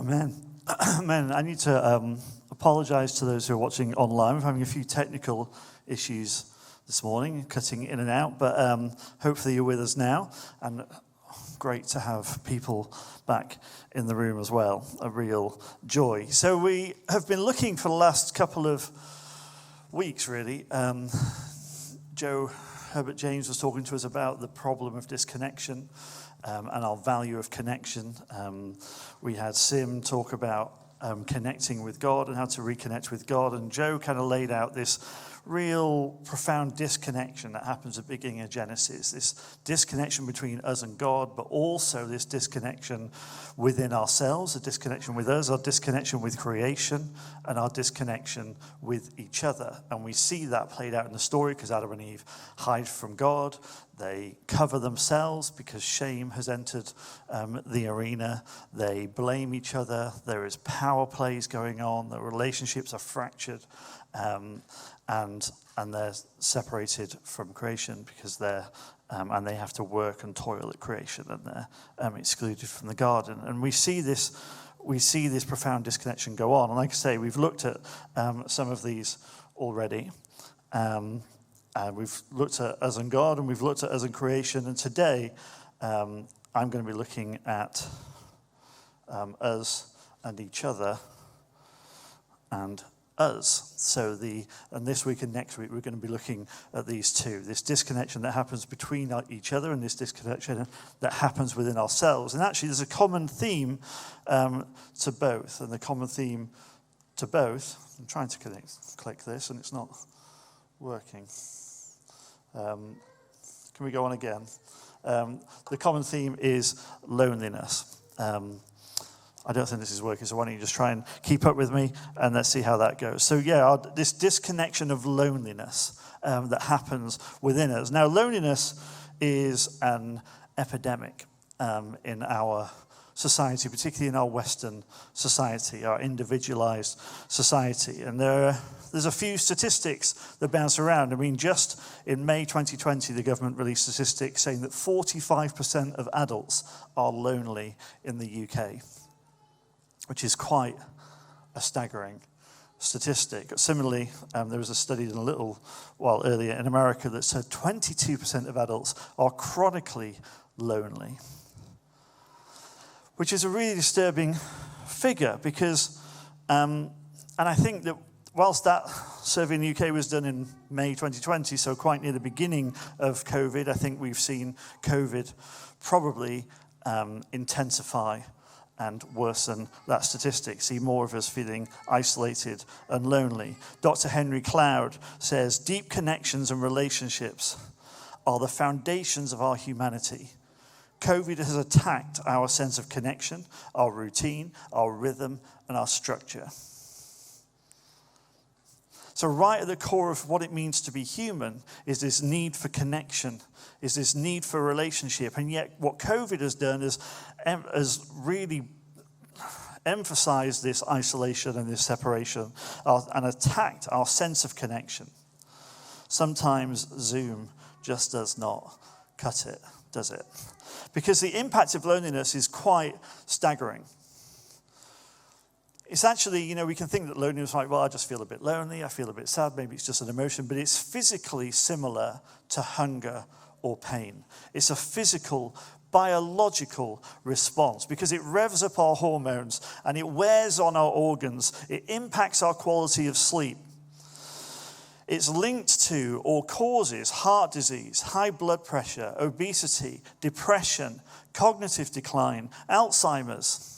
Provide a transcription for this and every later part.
Amen. Amen. I need to apologize to those who are watching online. We're having a few technical issues this morning, cutting in and out, but hopefully you're with us now, and great to have people back in the room as well. A real joy. So we have been looking for the last couple of weeks, really. Joe Herbert James was talking to us about the problem of disconnection and our value of connection. We had Sim talk about connecting with God and how to reconnect with God, and Joe kind of laid out this real profound disconnection that happens at the beginning of Genesis, this disconnection between us and God, but also this disconnection within ourselves, a disconnection with us, our disconnection with creation, and our disconnection with each other. And we see that played out in the story because Adam and Eve hide from God. They cover themselves because shame has entered the arena. They blame each other. There is power plays going on. The relationships are fractured. And they're separated from creation because and they have to work and toil at creation, and they're excluded from the garden. And we see this profound disconnection go on. And like I say, we've looked at some of these already. And we've looked at us and God, and we've looked at us and creation. And today, I'm going to be looking at us and each other and us. And this week and next week, we're going to be looking at these two. This disconnection that happens between each other and this disconnection that happens within ourselves. And actually, there's a common theme to both. And the common theme to both, I'm trying to click this, and it's not working. Can we go on again? The common theme is loneliness. I don't think this is working, so why don't you just try and keep up with me, and let's see how that goes. So this disconnection of loneliness that happens within us. Now, loneliness is an epidemic in our society, particularly in our Western society, our individualized society. And there's a few statistics that bounce around. I mean, just in May 2020, the government released statistics saying that 45% of adults are lonely in the UK, which is quite a staggering statistic. Similarly, there was a study done a little while earlier in America that said 22% of adults are chronically lonely, which is a really disturbing figure because, and I think that whilst that survey in the UK was done in May 2020, so quite near the beginning of COVID, I think we've seen COVID probably intensify and worsen that statistic, see more of us feeling isolated and lonely. Dr. Henry Cloud says, deep connections and relationships are the foundations of our humanity. COVID has attacked our sense of connection, our routine, our rhythm, and our structure. So right at the core of what it means to be human is this need for connection, is this need for relationship. And yet what COVID has done is has really emphasized this isolation and this separation and attacked our sense of connection. Sometimes Zoom just does not cut it, does it? Because the impact of loneliness is quite staggering. It's actually, we can think that loneliness is like, well, I just feel a bit lonely, I feel a bit sad, maybe it's just an emotion, but it's physically similar to hunger or pain. It's a physical, biological response because it revs up our hormones and it wears on our organs. It impacts our quality of sleep. It's linked to or causes heart disease, high blood pressure, obesity, depression, cognitive decline, Alzheimer's.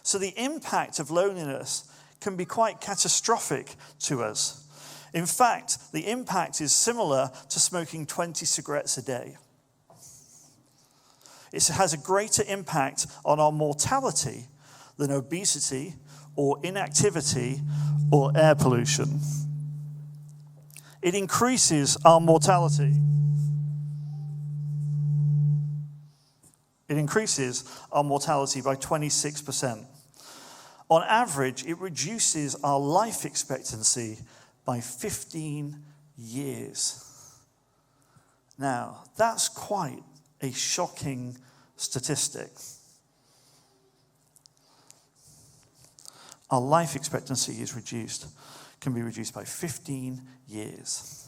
So the impact of loneliness can be quite catastrophic to us. In fact, the impact is similar to smoking 20 cigarettes a day. It has a greater impact on our mortality than obesity or inactivity or air pollution. It increases our mortality. It increases our mortality by 26%. On average, it reduces our life expectancy by 15 years. Now, that's quite a shocking statistic. our life expectancy can be reduced by 15 years.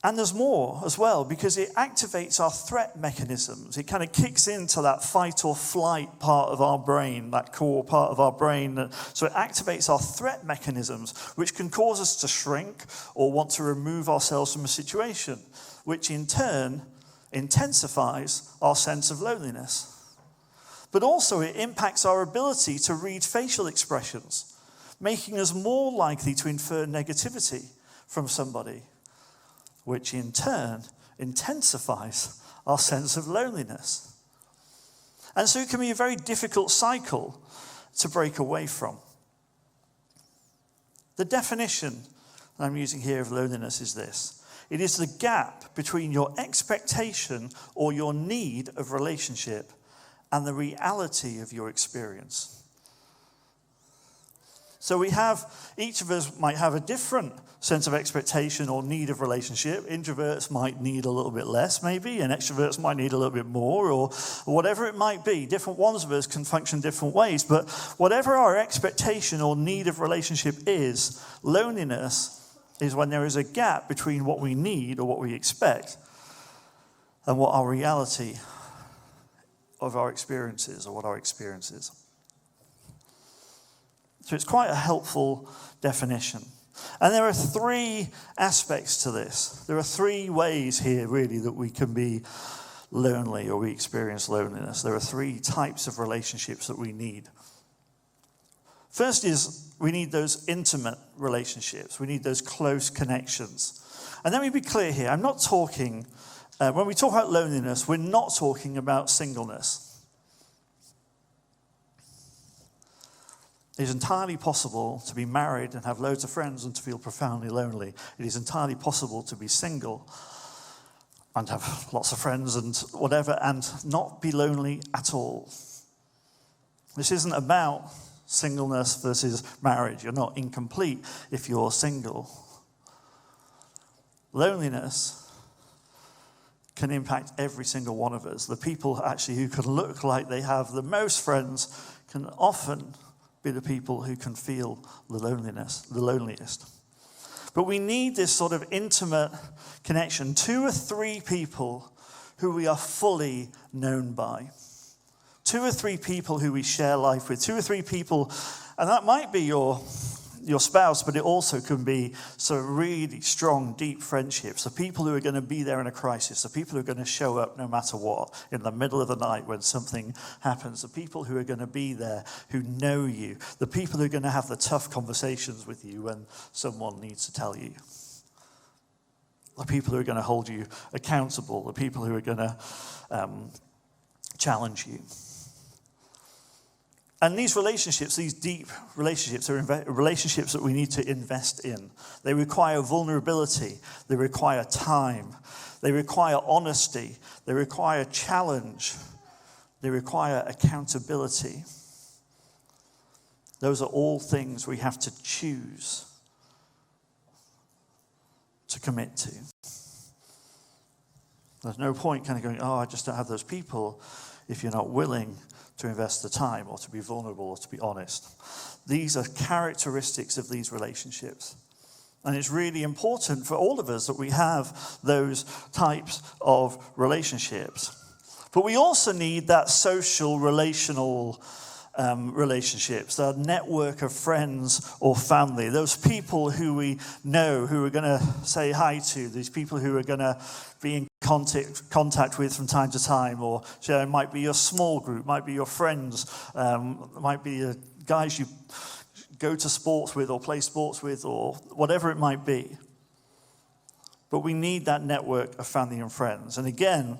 And there's more as well, because it activates our threat mechanisms. It kind of kicks into that fight or flight part of our brain, that core part of our brain. So it activates our threat mechanisms, which can cause us to shrink or want to remove ourselves from a situation, which in turn intensifies our sense of loneliness. But also it impacts our ability to read facial expressions, making us more likely to infer negativity from somebody, which in turn intensifies our sense of loneliness. And so it can be a very difficult cycle to break away from. The definition that I'm using here of loneliness is this: it is the gap between your expectation or your need of relationship and the reality of your experience. So each of us might have a different sense of expectation or need of relationship. Introverts might need a little bit less, maybe, and extroverts might need a little bit more, or whatever it might be. Different ones of us can function different ways, but whatever our expectation or need of relationship is, loneliness is when there is a gap between what we need or what we expect and what our reality of our experiences or what our experience is. So it's quite a helpful definition. And there are three aspects to this. There are three ways here, really, that we can be lonely or we experience loneliness. There are three types of relationships that we need. First is we need those intimate relationships. We need those close connections. And let me be clear here. I'm not talking, when we talk about loneliness, we're not talking about singleness. It is entirely possible to be married and have loads of friends and to feel profoundly lonely. It is entirely possible to be single and have lots of friends and whatever and not be lonely at all. This isn't about singleness versus marriage. You're not incomplete if you're single. Loneliness can impact every single one of us. The people actually who can look like they have the most friends can often be the people who can feel the loneliest. But we need this sort of intimate connection, 2 or 3 people who we are fully known by. 2 or 3 people who we share life with, 2 or 3 people, and that might be your spouse, but it also can be some really strong, deep friendships, the people who are going to be there in a crisis, the people who are going to show up no matter what, in the middle of the night when something happens, the people who are going to be there, who know you, the people who are going to have the tough conversations with you when someone needs to tell you, the people who are going to hold you accountable, the people who are going to challenge you. And these relationships, these deep relationships, are relationships that we need to invest in. They require vulnerability. They require time. They require honesty. They require challenge. They require accountability. Those are all things we have to choose to commit to. There's no point kind of going, I just don't have those people, if you're not willing to invest the time or to be vulnerable or to be honest. These are characteristics of these relationships. And it's really important for all of us that we have those types of relationships. But we also need that social, relational relationships, that network of friends or family, those people who we know, who we're going to say hi to, these people who are going to be in contact with from time to time, or it might be your small group, might be your friends, might be the guys you go to sports with or play sports with or whatever it might be. But we need that network of family and friends. And again,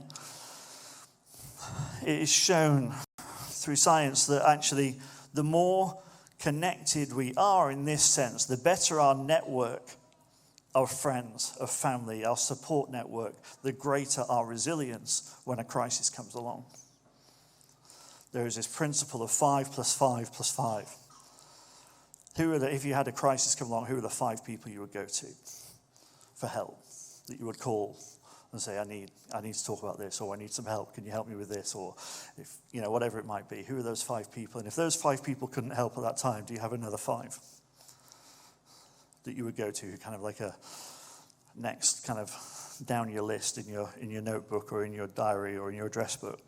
it is shown through science that actually the more connected we are in this sense, the better our network of friends, of family, our support network, the greater our resilience when a crisis comes along. There is this principle of 5 + 5 + 5. If you had a crisis come along, who are the 5 people you would go to for help, that you would call and say, I need to talk about this, or I need some help. Can you help me with this? Or if, whatever it might be. Who are those 5 people? And if those 5 people couldn't help at that time, do you have another 5 that you would go to, kind of like a next kind of down your list in your notebook or in your diary or in your address book?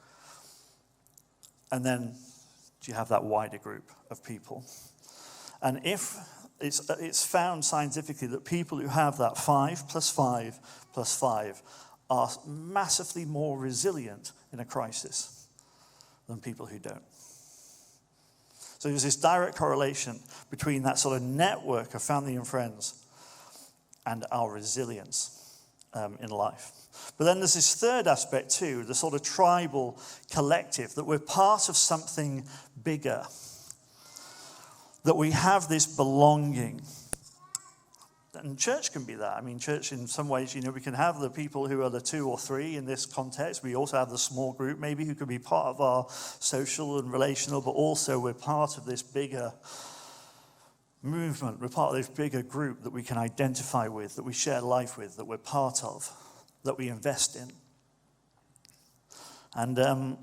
And then do you have that wider group of people? And if it's found scientifically that people who have that 5 plus 5 plus 5 are massively more resilient in a crisis than people who don't. So there's this direct correlation between that sort of network of family and friends and our resilience in life. But then there's this third aspect too, the sort of tribal collective, that we're part of something bigger, that we have this belonging. And church can be that. I mean, church in some ways, we can have the people who are the 2 or 3 in this context. We also have the small group maybe who can be part of our social and relational, but also we're part of this bigger movement. We're part of this bigger group that we can identify with, that we share life with, that we're part of, that we invest in. And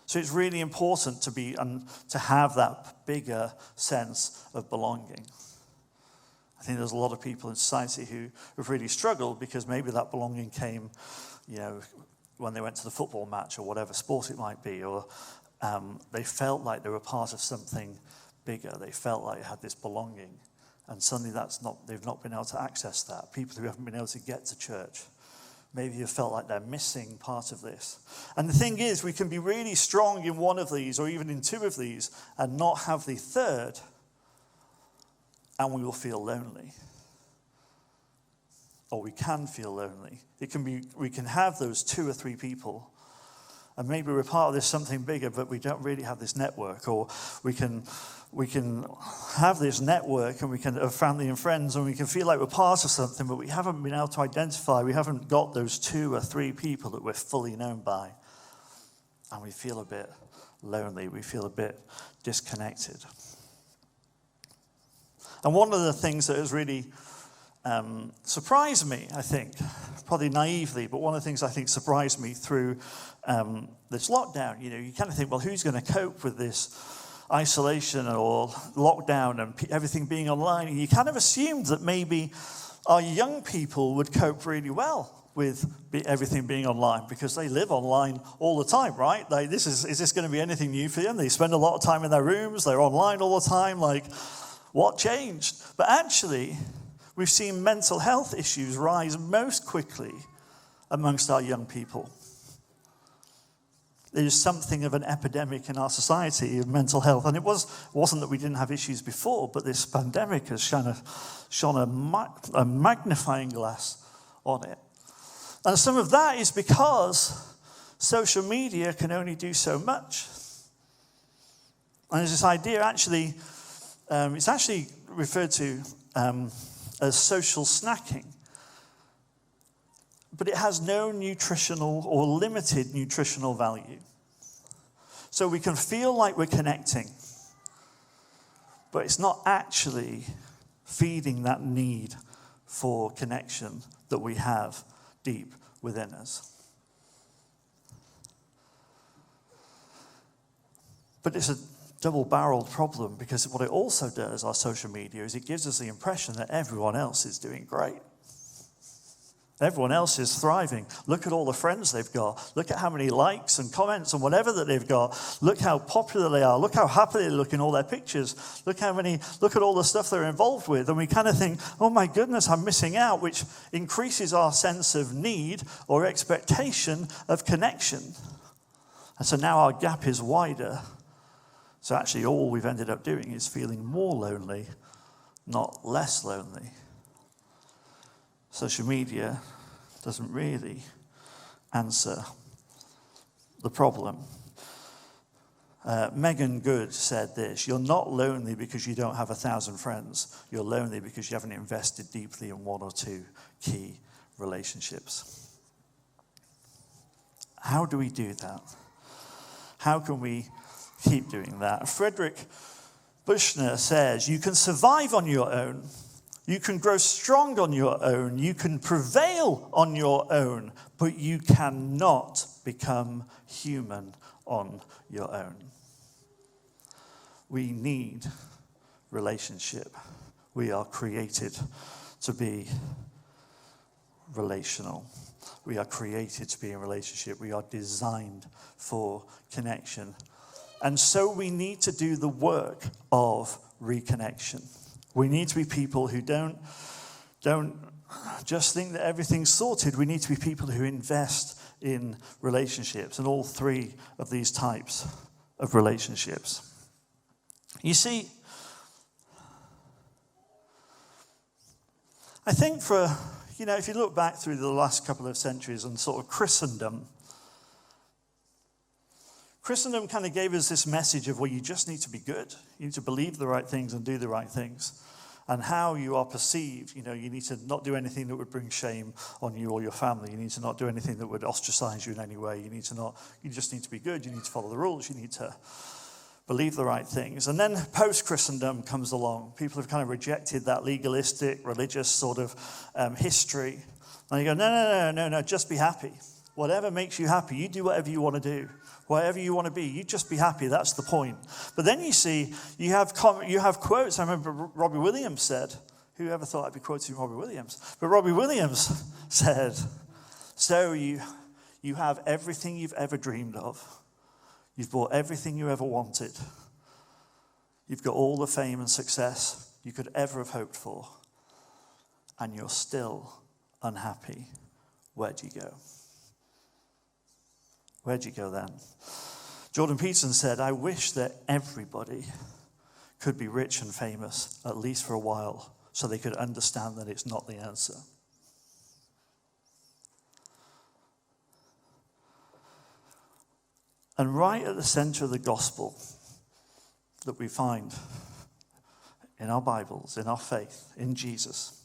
so it's really important to have that bigger sense of belonging. I think there's a lot of people in society who have really struggled because maybe that belonging came, when they went to the football match or whatever sport it might be, or they felt like they were part of something bigger. They felt like they had this belonging, and suddenly they've not been able to access that. People who haven't been able to get to church, maybe have felt like they're missing part of this. And the thing is, we can be really strong in one of these, or even in 2 of these, and not have the third, and we will feel lonely. Or we can feel lonely. We can have those 2 or 3 people, and maybe we're part of this something bigger, but we don't really have this network. Or we can have this network, and we can have family and friends, and we can feel like we're part of something, but we haven't been able to identify. We haven't got those 2 or 3 people that we're fully known by, and we feel a bit lonely. We feel a bit disconnected. And one of the things that has really surprised me, I think, probably naively, but one of the things I think surprised me through this lockdown, you kind of think, well, who's going to cope with this isolation or lockdown and everything being online? And you kind of assumed that maybe our young people would cope really well with everything being online because they live online all the time, right? Like, is this going to be anything new for them? They spend a lot of time in their rooms, they're online all the time, like, what changed? But actually, we've seen mental health issues rise most quickly amongst our young people. There's something of an epidemic in our society of mental health. And it wasn't that we didn't have issues before, but this pandemic has shone a magnifying glass on it. And some of that is because social media can only do so much. And there's this idea, actually, it's actually referred to as social snacking. But it has no nutritional or limited nutritional value. So we can feel like we're connecting, but it's not actually feeding that need for connection that we have deep within us. But it's a double-barreled problem, because what it also does, our social media, is it gives us the impression that everyone else is doing great. Everyone else is thriving. Look at all the friends they've got. Look at how many likes and comments and whatever that they've got. Look how popular they are. Look how happy they look in all their pictures. Look at all the stuff they're involved with. And we kind of think, oh my goodness, I'm missing out, which increases our sense of need or expectation of connection. And so now our gap is wider. So actually all we've ended up doing is feeling more lonely, not less lonely. Social media doesn't really answer the problem. Megan Good said this: you're not lonely because you don't have 1,000 friends. You're lonely because you haven't invested deeply in 1 or 2 key relationships. How do we do that? How can we keep doing that? Frederick Bushner says, you can survive on your own, You can grow strong on your own. You can prevail on your own, but you cannot become human on your own. We need relationship. We are created to be relational. We are created to be in relationship. We are designed for connection. And so we need to do the work of reconnection. We need to be people who don't just think that everything's sorted. We need to be people who invest in relationships and all three of these types of relationships. You see, I think if you look back through the last couple of centuries and sort of Christendom kind of gave us this message of, well, you just need to be good. You need to believe the right things and do the right things. And how you are perceived, you need to not do anything that would bring shame on you or your family. You need to not do anything that would ostracize you in any way. You just need to be good. You need to follow the rules. You need to believe the right things. And then post-Christendom comes along. People have kind of rejected that legalistic, religious sort of history. And you go, no, just be happy. Whatever makes you happy, you do whatever you want to do. Whatever you want to be, you just be happy. That's the point. But then you see, you have quotes. I remember Robbie Williams said, who ever thought I'd be quoting Robbie Williams? But Robbie Williams said, so you have everything you've ever dreamed of. You've bought everything you ever wanted. You've got all the fame and success you could ever have hoped for. And you're still unhappy. Where do you go? Where'd you go then? Jordan Peterson said, I wish that everybody could be rich and famous, at least for a while, so they could understand that it's not the answer. And right at the center of the gospel that we find in our Bibles, in our faith, in Jesus,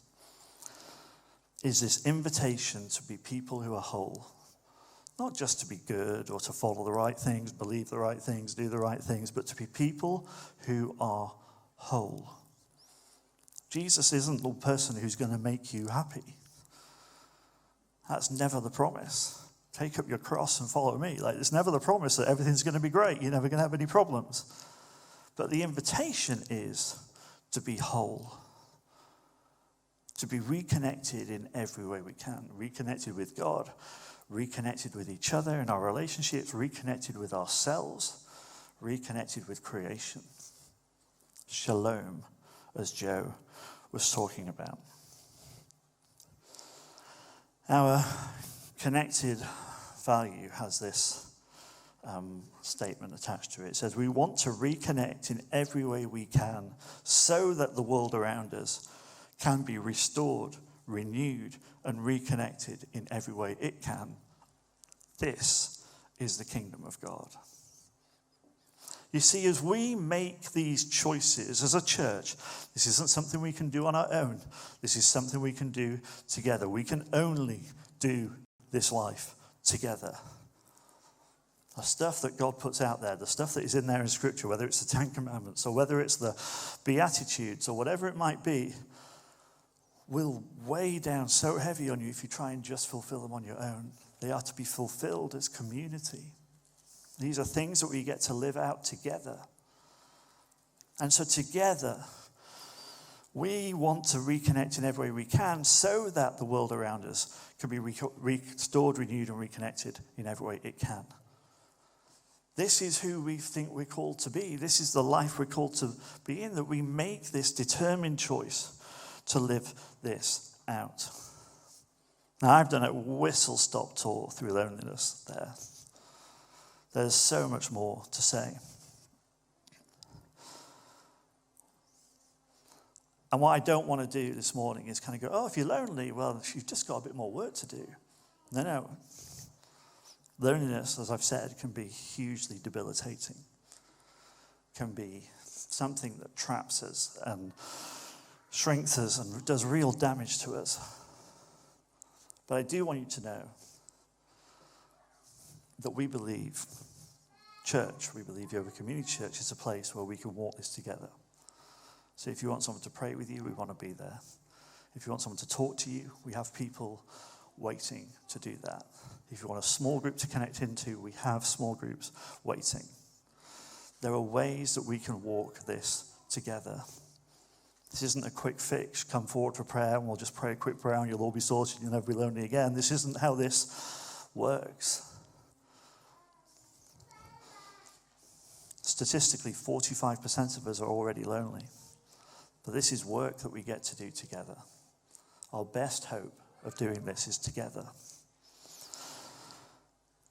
is this invitation to be people who are whole. Not just to be good or to follow the right things, believe the right things, do the right things, but to be people who are whole. Jesus isn't the person who's going to make you happy. That's never the promise. Take up your cross and follow me. It's never the promise that everything's going to be great. You're never going to have any problems. But the invitation is to be whole. To be reconnected in every way we can. Reconnected with God. Reconnected with each other in our relationships, reconnected with ourselves, reconnected with creation. Shalom, as Joe was talking about. Our connected value has this statement attached to it. It says, we want to reconnect in every way we can so that the world around us can be restored, renewed, and reconnected in every way it can. This is the kingdom of God. You see, as we make these choices as a church, this isn't something we can do on our own. This is something we can do together. We can only do this life together. The stuff that God puts out there, the stuff that is in there in Scripture, whether it's the Ten Commandments or whether it's the Beatitudes or whatever it might be, will weigh down so heavy on you if you try and just fulfill them on your own. They are to be fulfilled as community. These are things that we get to live out together. And so together, we want to reconnect in every way we can so that the world around us can be restored, renewed, and reconnected in every way it can. This is who we think we're called to be. This is the life we're called to be in, that we make this determined choice to live this out. Now, I've done a whistle-stop tour through loneliness there. There's so much more to say. And what I don't want to do this morning is kind of go, if you're lonely, well, you've just got a bit more work to do. No. Loneliness, as I've said, can be hugely debilitating. Can be something that traps us and shrinks us and does real damage to us. But I do want you to know that we believe church, we believe Yeovil Community Church is a place where we can walk this together. So if you want someone to pray with you, we want to be there. If you want someone to talk to you, we have people waiting to do that. If you want a small group to connect into, we have small groups waiting. There are ways that we can walk this together. This isn't a quick fix. Come forward for prayer and we'll just pray a quick prayer and you'll all be sorted and you'll never be lonely again. This isn't how this works. Statistically, 45% of us are already lonely. But this is work that we get to do together. Our best hope of doing this is together.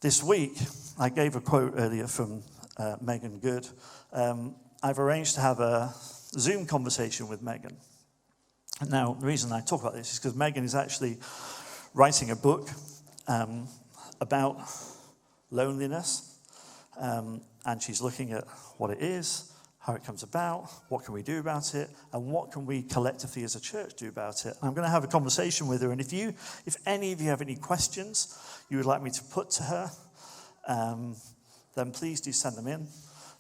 This week, I gave a quote earlier from Megan Good. I've arranged to have a Zoom conversation with Megan. Now, the reason I talk about this is because Megan is actually writing a book about loneliness, and she's looking at what it is, how it comes about, what can we do about it, and what can we collectively as a church do about it. And I'm going to have a conversation with her, and if any of you have any questions you would like me to put to her, then please do send them in.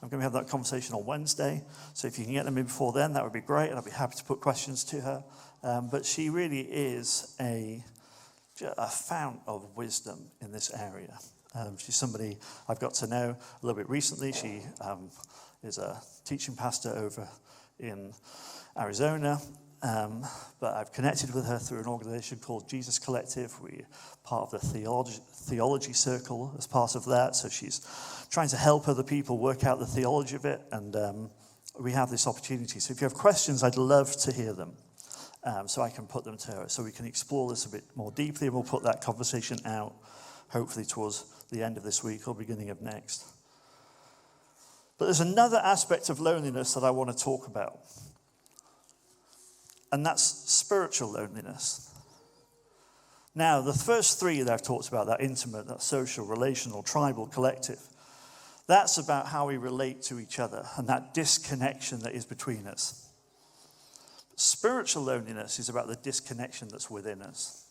I'm going to have that conversation on Wednesday, so if you can get them in before then, that would be great, and I'd be happy to put questions to her. But she really is a fount of wisdom in this area. She's somebody I've got to know a little bit recently. She is a teaching pastor over in Arizona, but I've connected with her through an organization called Jesus Collective. We're part of the theology circle as part of that, so she's trying to help other people work out the theology of it, and we have this opportunity. So if you have questions, I'd love to hear them, so I can put them to her, so we can explore this a bit more deeply, and we'll put that conversation out hopefully towards the end of this week or beginning of next. But there's another aspect of loneliness that I want to talk about, and that's spiritual loneliness. Now, the first three that I've talked about, that intimate, that social, relational, tribal, collective, that's about how we relate to each other and that disconnection that is between us. Spiritual loneliness is about the disconnection that's within us,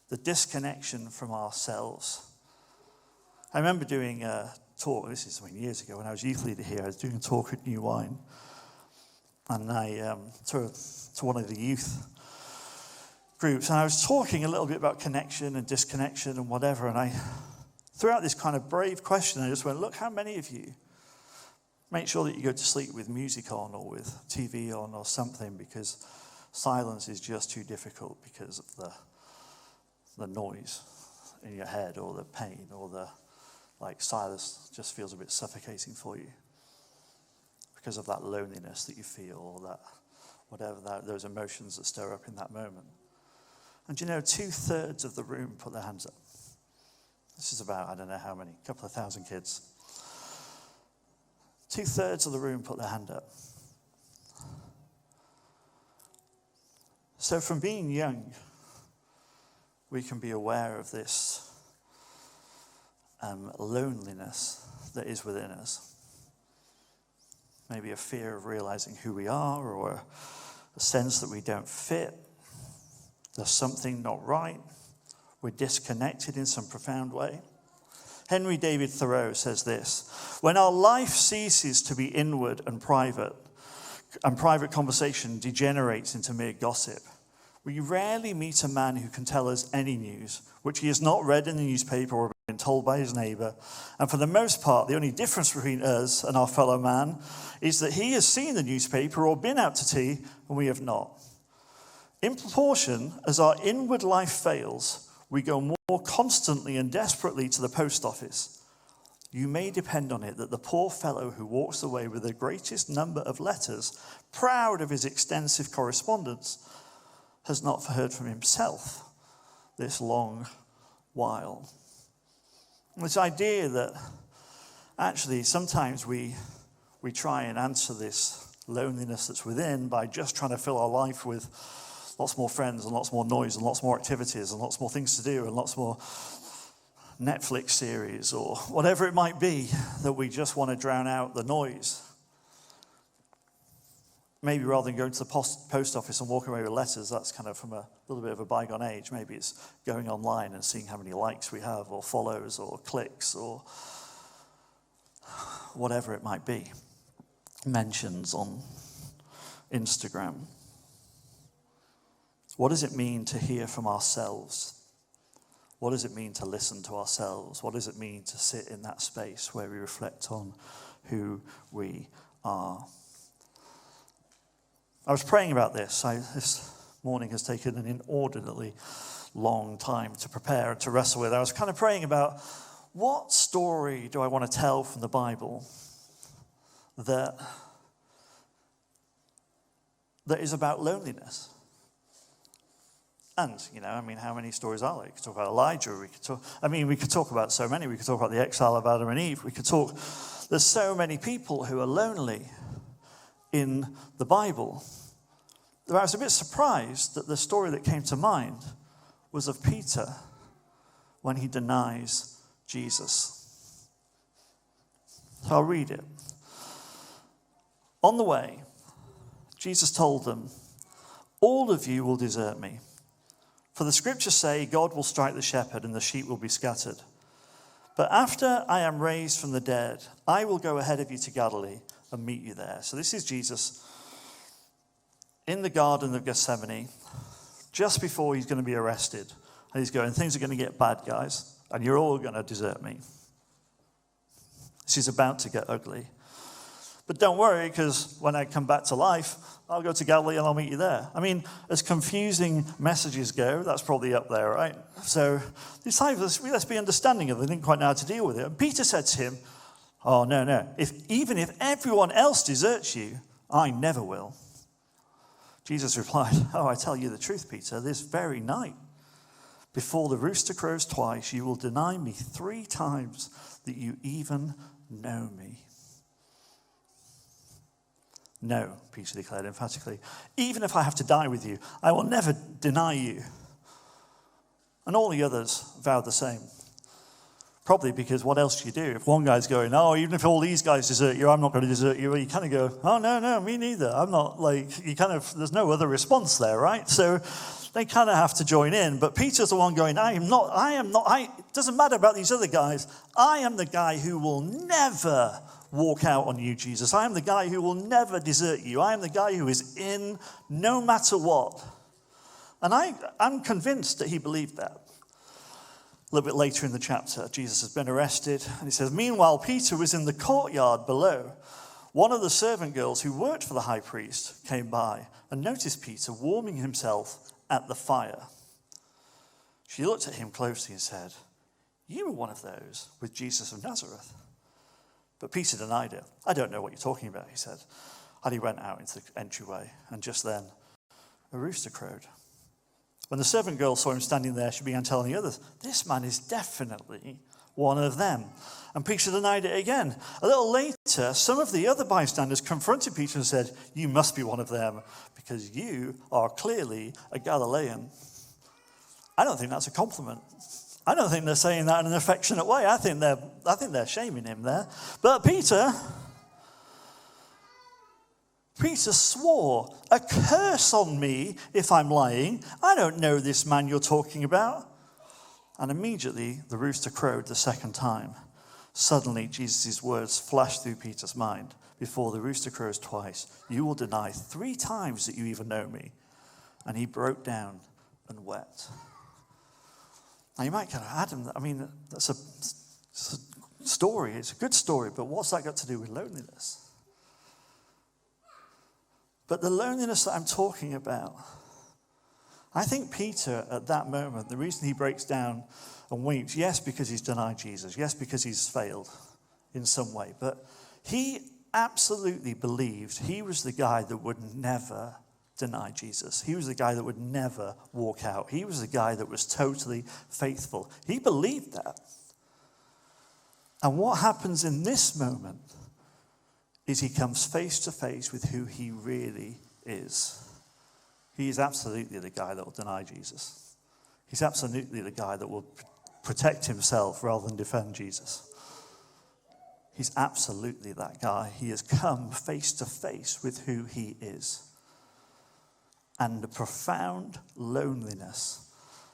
the disconnection from ourselves. I remember doing a talk, this is years ago when I was youth leader here, I was doing a talk at New Wine, and I to one of the youth groups, and I was talking a little bit about connection and disconnection and whatever, and I threw out this kind of brave question. I just went, look, how many of you make sure that you go to sleep with music on or with TV on or something, because silence is just too difficult because of the noise in your head or the pain or the silence just feels a bit suffocating for you because of that loneliness that you feel or that whatever those emotions that stir up in that moment. And 2/3 of the room put their hands up. This is about, I don't know how many, a couple of thousand kids. 2/3 of the room put their hand up. So from being young, we can be aware of this loneliness that is within us. Maybe a fear of realizing who we are, or a sense that we don't fit. There's something not right. We're disconnected in some profound way. Henry David Thoreau says this: when our life ceases to be inward and private conversation degenerates into mere gossip, we rarely meet a man who can tell us any news which he has not read in the newspaper or been told by his neighbor. And for the most part, the only difference between us and our fellow man is that he has seen the newspaper or been out to tea, and we have not. In proportion as our inward life fails, we go more constantly and desperately to the post office. You may depend on it that the poor fellow who walks away with the greatest number of letters, proud of his extensive correspondence, has not heard from himself this long while. This idea that actually sometimes we try and answer this loneliness that's within by just trying to fill our life with lots more friends and lots more noise and lots more activities and lots more things to do and lots more Netflix series or whatever it might be, that we just want to drown out the noise. Maybe rather than going to the post office and walking away with letters, that's kind of from a little bit of a bygone age. Maybe it's going online and seeing how many likes we have or follows or clicks or whatever it might be. Mentions on Instagram. What does it mean to hear from ourselves? What does it mean to listen to ourselves? What does it mean to sit in that space where we reflect on who we are? I was praying about this. This morning has taken an inordinately long time to prepare and to wrestle with. I was kind of praying about what story do I want to tell from the Bible that is about loneliness. And, how many stories are there? We could talk about Elijah. We could talk about so many. We could talk about the exile of Adam and Eve. There's so many people who are lonely in the Bible. I was a bit surprised that the story that came to mind was of Peter when he denies Jesus. So I'll read it. On the way, Jesus told them, "All of you will desert me. For the scriptures say, God will strike the shepherd and the sheep will be scattered. But after I am raised from the dead, I will go ahead of you to Galilee and meet you there." So this is Jesus in the Garden of Gethsemane, just before he's going to be arrested. And he's going, things are going to get bad, guys, and you're all going to desert me. This is about to get ugly. But don't worry, because when I come back to life, I'll go to Galilee and I'll meet you there. As confusing messages go, that's probably up there, right? So disciples, let's be understanding of it. They didn't quite know how to deal with it. And Peter said to him, "Oh, no. Even if everyone else deserts you, I never will." Jesus replied, "Oh, I tell you the truth, Peter, this very night, before the rooster crows twice, you will deny me 3 times that you even know me." "No," Peter declared emphatically. "Even if I have to die with you, I will never deny you." And all the others vowed the same. Probably because what else do you do? If one guy's going, "Oh, even if all these guys desert you, I'm not going to desert you," you kind of go, "Oh, no, me neither. I'm not," there's no other response there, right? So they kind of have to join in. But Peter's the one going, it doesn't matter about these other guys. I am the guy who will never walk out on you, Jesus. I am the guy who will never desert you. I am the guy who is in no matter what. And I'm convinced that he believed that. A little bit later in the chapter, Jesus has been arrested, and he says, "Meanwhile, Peter was in the courtyard below. One of the servant girls who worked for the high priest came by and noticed Peter warming himself at the fire. She looked at him closely and said, 'You were one of those with Jesus of Nazareth.' But Peter denied it. 'I don't know what you're talking about,' he said. And he went out into the entryway, and just then a rooster crowed. When the servant girl saw him standing there, she began telling the others, 'This man is definitely one of them.' And Peter denied it again. A little later, some of the other bystanders confronted Peter and said, 'You must be one of them, because you are clearly a Galilean.' I don't think that's a compliment. I don't think they're saying that in an affectionate way. I think they're shaming him there. But Peter swore, 'A curse on me if I'm lying. I don't know this man you're talking about.' And immediately the rooster crowed the second time. Suddenly Jesus' words flashed through Peter's mind. 'Before the rooster crows twice, you will deny 3 times that you even know me.' And he broke down and wept." Now you might go, "Adam, that's a story. It's a good story, but what's that got to do with loneliness?" But the loneliness that I'm talking about, I think Peter at that moment, the reason he breaks down and weeps, yes, because he's denied Jesus, yes, because he's failed in some way, but he absolutely believed he was the guy that would never deny Jesus. He was the guy that would never walk out. He was the guy that was totally faithful. He believed that. And what happens in this moment is he comes face to face with who he really is. He is absolutely the guy that will deny Jesus. He's absolutely the guy that will protect himself rather than defend Jesus. He's absolutely that guy. He has come face to face with who he is. And the profound loneliness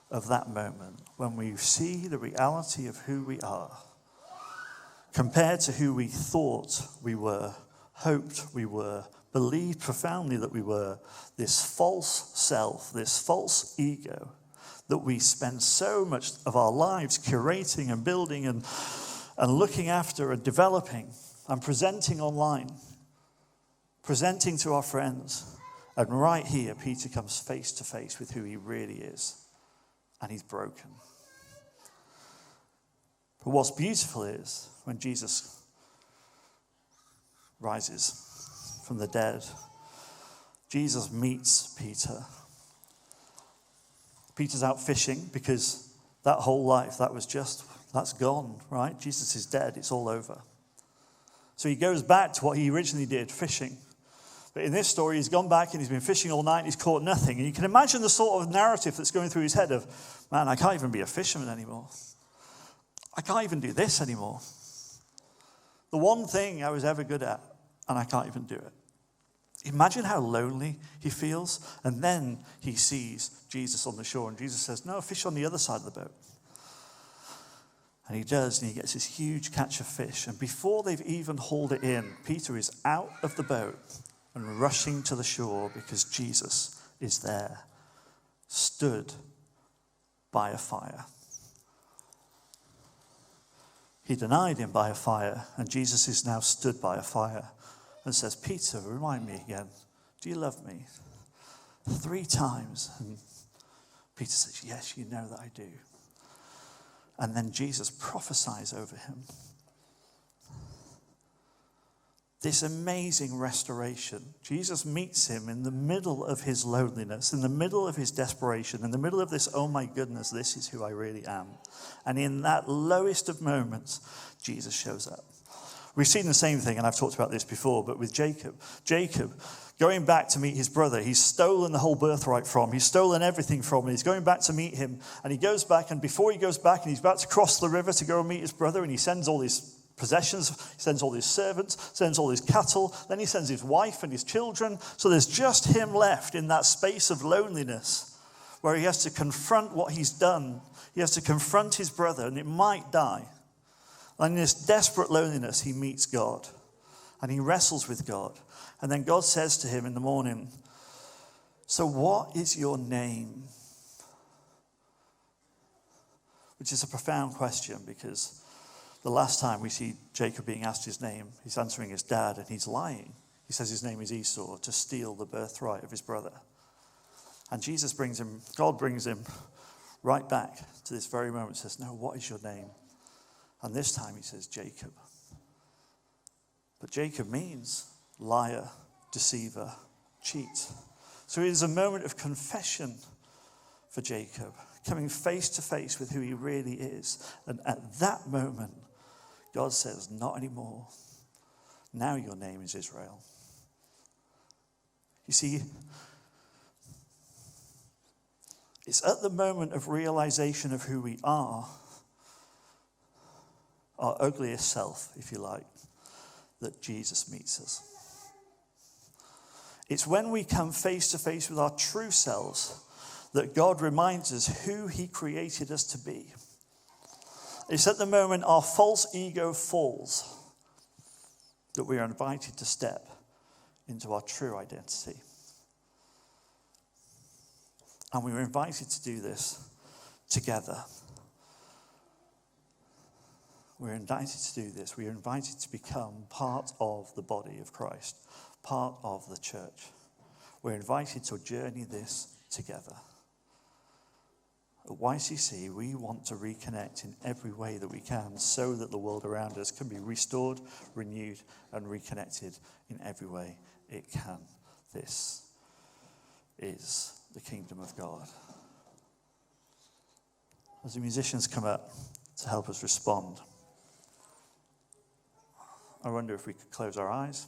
of that moment, when we see the reality of who we are, compared to who we thought we were, hoped we were, believed profoundly that we were, this false self, this false ego that we spend so much of our lives curating and building and looking after and developing and presenting online, presenting to our friends. And right here, Peter comes face to face with who he really is. And he's broken. But what's beautiful is when Jesus rises from the dead, Jesus meets Peter. Peter's out fishing because that whole life, that's gone, right? Jesus is dead, it's all over. So he goes back to what he originally did, fishing. But in this story, he's gone back and he's been fishing all night and he's caught nothing. And you can imagine the sort of narrative that's going through his head of, man, I can't even be a fisherman anymore. I can't even do this anymore. The one thing I was ever good at, and I can't even do it. Imagine how lonely he feels. And then he sees Jesus on the shore. And Jesus says, no, fish on the other side of the boat. And he does, and he gets this huge catch of fish. And before they've even hauled it in, Peter is out of the boat and rushing to the shore because Jesus is there, stood by a fire. He denied him by a fire, and Jesus is now stood by a fire and says, Peter, remind me again, do you love me? 3 times. And Peter says, yes, you know that I do. And then Jesus prophesies over him. This amazing restoration. Jesus meets him in the middle of his loneliness, in the middle of his desperation, in the middle of this, oh my goodness, this is who I really am. And in that lowest of moments, Jesus shows up. We've seen the same thing, and I've talked about this before, but with Jacob. Jacob, going back to meet his brother, he's stolen the whole birthright from him. He's stolen everything from him. He's going back to meet him, and he goes back, and before he goes back, and he's about to cross the river to go and meet his brother, and he sends all his possessions, he sends all his servants, sends all his cattle, then he sends his wife and his children. So there's just him left in that space of loneliness where he has to confront what he's done. He has to confront his brother, and it might die. And in this desperate loneliness, he meets God, and he wrestles with God. And then God says to him in the morning, so what is your name? Which is a profound question, because the last time we see Jacob being asked his name, he's answering his dad, and he's lying. He says his name is Esau, to steal the birthright of his brother. And God brings him right back to this very moment and says, no, what is your name? And this time he says Jacob. But Jacob means liar, deceiver, cheat. So it is a moment of confession for Jacob, coming face to face with who he really is. And at that moment, God says, not anymore. Now your name is Israel. You see, it's at the moment of realization of who we are, our ugliest self, if you like, that Jesus meets us. It's when we come face to face with our true selves that God reminds us who he created us to be. It's at the moment our false ego falls that we are invited to step into our true identity. And we were invited to do this together. We're invited to do this. We are invited to become part of the body of Christ, part of the church. We're invited to journey this together. At YCC, we want to reconnect in every way that we can so that the world around us can be restored, renewed, and reconnected in every way it can. This is the kingdom of God. As the musicians come up to help us respond, I wonder if we could close our eyes.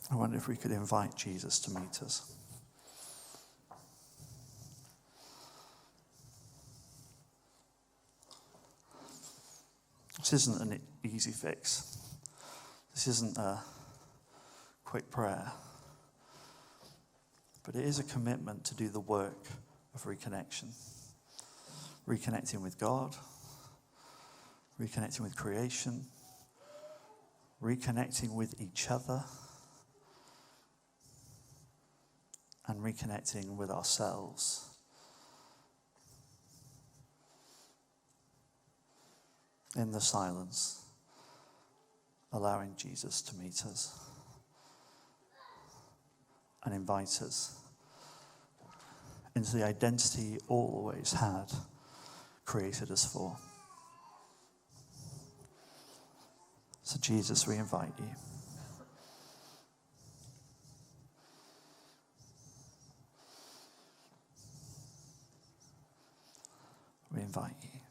I wonder if we could invite Jesus to meet us. This isn't an easy fix. This isn't a quick prayer. But it is a commitment to do the work of reconnection. reconnecting with God, reconnecting with creation, reconnecting with each other, and reconnecting with ourselves. In the silence, allowing Jesus to meet us and invite us into the identity he always had created us for. So Jesus, we invite you. We invite you.